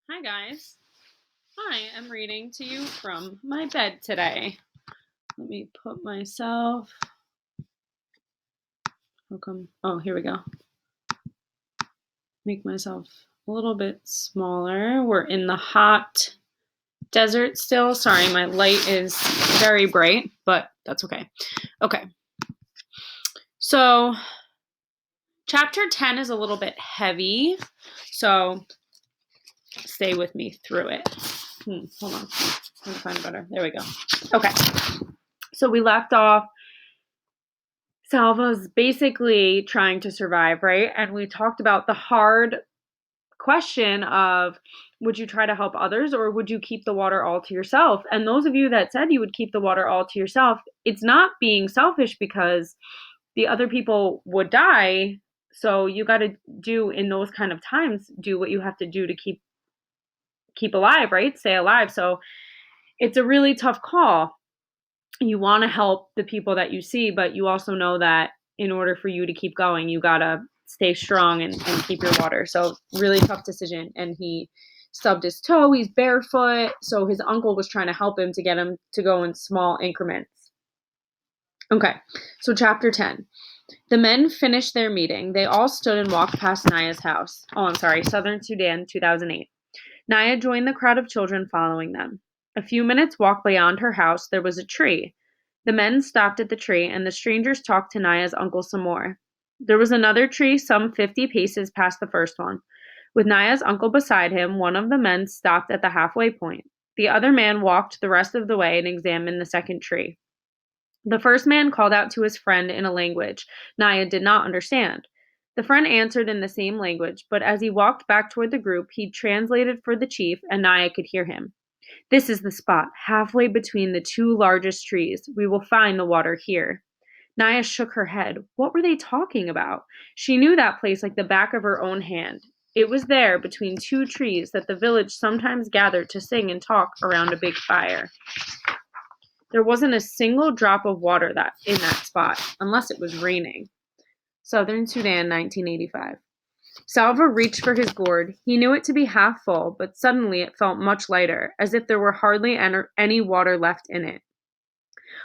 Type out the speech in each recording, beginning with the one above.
Hi, guys. I am reading to you from my bed today. Let me put myself. How come? Oh, here we go. Make myself a little bit smaller. We're in the hot desert still. Sorry, my light is very bright, but that's okay. Okay. So, chapter 10 is a little bit heavy. So, stay with me through it. Hold on. Let me find it better. There we go. Okay. So, we left off. Salva's basically trying to survive, right? And we talked about the hard question of would you try to help others or would you keep the water all to yourself? And those of you that said you would keep the water all to yourself, it's not being selfish because the other people would die. So you got to do in those kind of times, do what you have to do to keep alive, right? Stay alive. So it's a really tough call. You want to help the people that you see, but you also know that in order for you to keep going, you gotta stay strong and keep your water. So really tough decision. And he stubbed his toe. He's barefoot. So his uncle was trying to help him to get him to go in small increments. Okay, so chapter 10. The men finished their meeting. They all stood and walked past Naya's house. Oh, I'm sorry, Southern Sudan, 2008. Naya joined the crowd of children following them. A few minutes' walk beyond her house, there was a tree. The men stopped at the tree, and the strangers talked to Naya's uncle some more. There was another tree some 50 paces past the first one. With Naya's uncle beside him, one of the men stopped at the halfway point. The other man walked the rest of the way and examined the second tree. The first man called out to his friend in a language Naya did not understand. The friend answered in the same language, but as he walked back toward the group, he translated for the chief, and Naya could hear him. This is the spot, halfway between the two largest trees. We will find the water here. Naya shook her head. What were they talking about? She knew that place like the back of her own hand. It was there, between two trees, that the village sometimes gathered to sing and talk around a big fire. There wasn't a single drop of water in that spot, unless it was raining. Southern Sudan, 1985. Salva reached for his gourd. He knew it to be half full, but suddenly it felt much lighter, as if there were hardly any water left in it.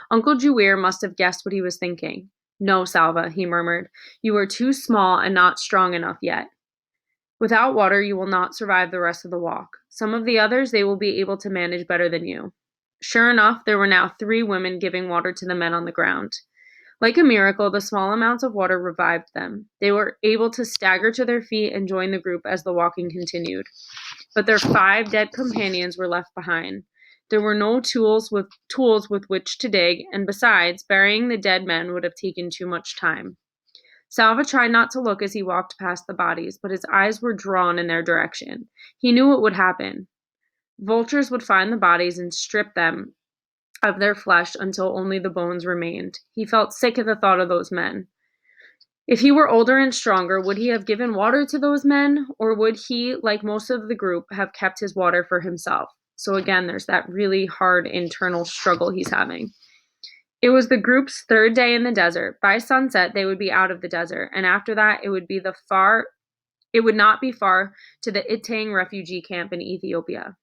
Uncle Juir must have guessed what he was thinking. No, Salva, he murmured. You are too small and not strong enough yet. Without water, you will not survive the rest of the walk. Some of the others, they will be able to manage better than you. Sure enough, there were now 3 women giving water to the men on the ground. Like a miracle, the small amounts of water revived them. They were able to stagger to their feet and join the group as the walking continued. But their 5 dead companions were left behind. There were no tools with which to dig, and besides, burying the dead men would have taken too much time. Salva tried not to look as he walked past the bodies, but his eyes were drawn in their direction. He knew what would happen. Vultures would find the bodies and strip them of their flesh until only the bones remained. He felt sick at the thought of those men. If he were older and stronger, would he have given water to those men, or would he, like most of the group, have kept his water for himself? So again, there's that really hard internal struggle he's having. It was the group's 3rd day in the desert. By sunset, they would be out of the desert, and after that, it would not be far to the Itang refugee camp in Ethiopia.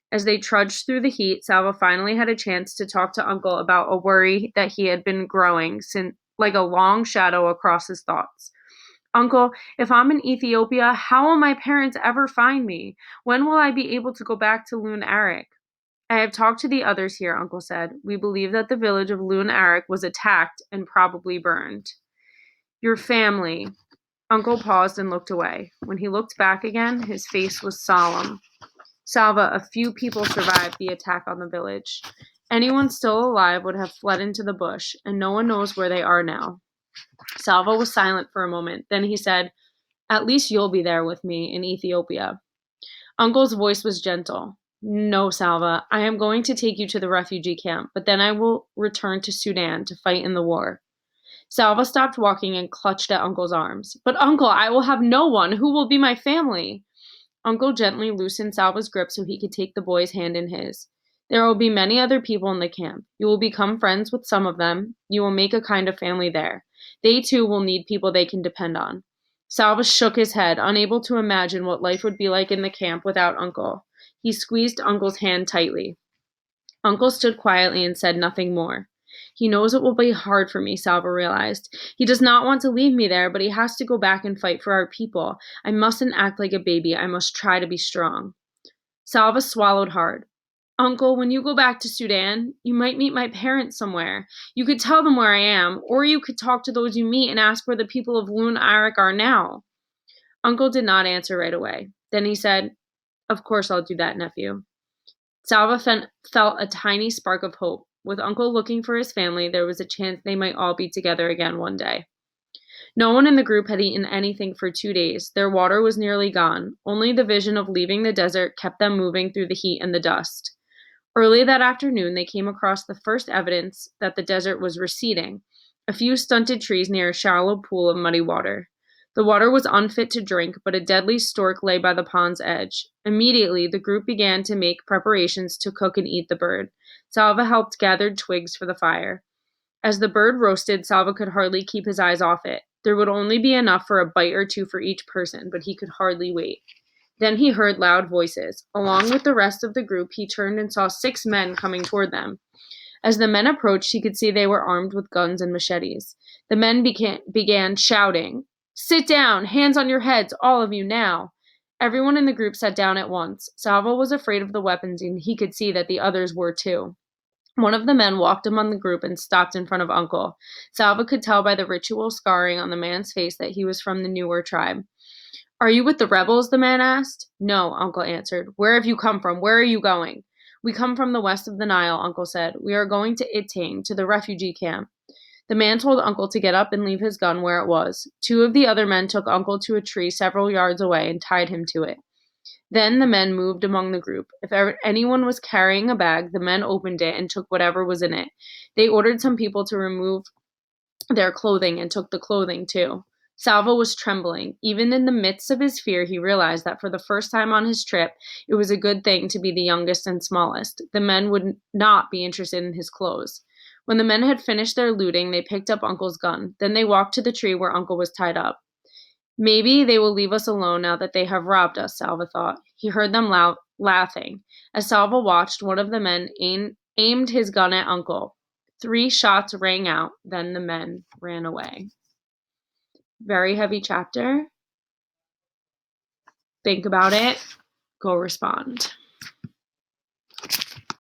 As they trudged through the heat, Salva finally had a chance to talk to Uncle about a worry that he had been growing since, like a long shadow across his thoughts. Uncle, if I'm in Ethiopia, how will my parents ever find me? When will I be able to go back to Lune Arik? I have talked to the others here, Uncle said. We believe that the village of Lune Arik was attacked and probably burned. Your family. Uncle paused and looked away. When he looked back again, his face was solemn. Salva, a few people survived the attack on the village. Anyone still alive would have fled into the bush, and no one knows where they are now. Salva was silent for a moment. Then he said, At least you'll be there with me in Ethiopia. Uncle's voice was gentle. No, Salva, I am going to take you to the refugee camp, but then I will return to Sudan to fight in the war. Salva stopped walking and clutched at Uncle's arms. But Uncle, I will have no one. Who will be my family? Uncle gently loosened Salva's grip so he could take the boy's hand in his. There will be many other people in the camp. You will become friends with some of them. You will make a kind of family there. They too will need people they can depend on. Salva shook his head, unable to imagine what life would be like in the camp without Uncle. He squeezed Uncle's hand tightly. Uncle stood quietly and said nothing more. He knows it will be hard for me, Salva realized. He does not want to leave me there, but he has to go back and fight for our people. I mustn't act like a baby. I must try to be strong. Salva swallowed hard. Uncle, when you go back to Sudan, you might meet my parents somewhere. You could tell them where I am, or you could talk to those you meet and ask where the people of Lun Arak are now. Uncle did not answer right away. Then he said, Of course I'll do that, nephew. Salva felt a tiny spark of hope. With Uncle looking for his family, there was a chance they might all be together again one day. No one in the group had eaten anything for 2 days. Their water was nearly gone. Only the vision of leaving the desert kept them moving through the heat and the dust. Early that afternoon, they came across the first evidence that the desert was receding, a few stunted trees near a shallow pool of muddy water. The water was unfit to drink, but a deadly stork lay by the pond's edge. Immediately, the group began to make preparations to cook and eat the bird. Salva helped gather twigs for the fire. As the bird roasted, Salva could hardly keep his eyes off it. There would only be enough for a bite or two for each person, but he could hardly wait. Then he heard loud voices. Along with the rest of the group, he turned and saw 6 men coming toward them. As the men approached, he could see they were armed with guns and machetes. The men began shouting, Sit down! Hands on your heads, all of you, now! Everyone in the group sat down at once. Salva was afraid of the weapons, and he could see that the others were too. One of the men walked among the group and stopped in front of Uncle. Salva could tell by the ritual scarring on the man's face that he was from the Nuer tribe. Are you with the rebels? The man asked. No, Uncle answered. Where have you come from? Where are you going? We come from the west of the Nile, Uncle said. We are going to Itain, to the refugee camp. The man told Uncle to get up and leave his gun where it was. 2 of the other men took Uncle to a tree several yards away and tied him to it. Then the men moved among the group. If anyone was carrying a bag, the men opened it and took whatever was in it. They ordered some people to remove their clothing and took the clothing too. Salva was trembling. Even in the midst of his fear, he realized that for the first time on his trip, it was a good thing to be the youngest and smallest. The men would not be interested in his clothes. When the men had finished their looting, they picked up Uncle's gun. Then they walked to the tree where Uncle was tied up. Maybe they will leave us alone now that they have robbed us, Salva thought. He heard them laughing. As Salva watched, one of the men aimed his gun at Uncle. 3 shots rang out, then the men ran away. Very heavy chapter. Think about it. Go respond.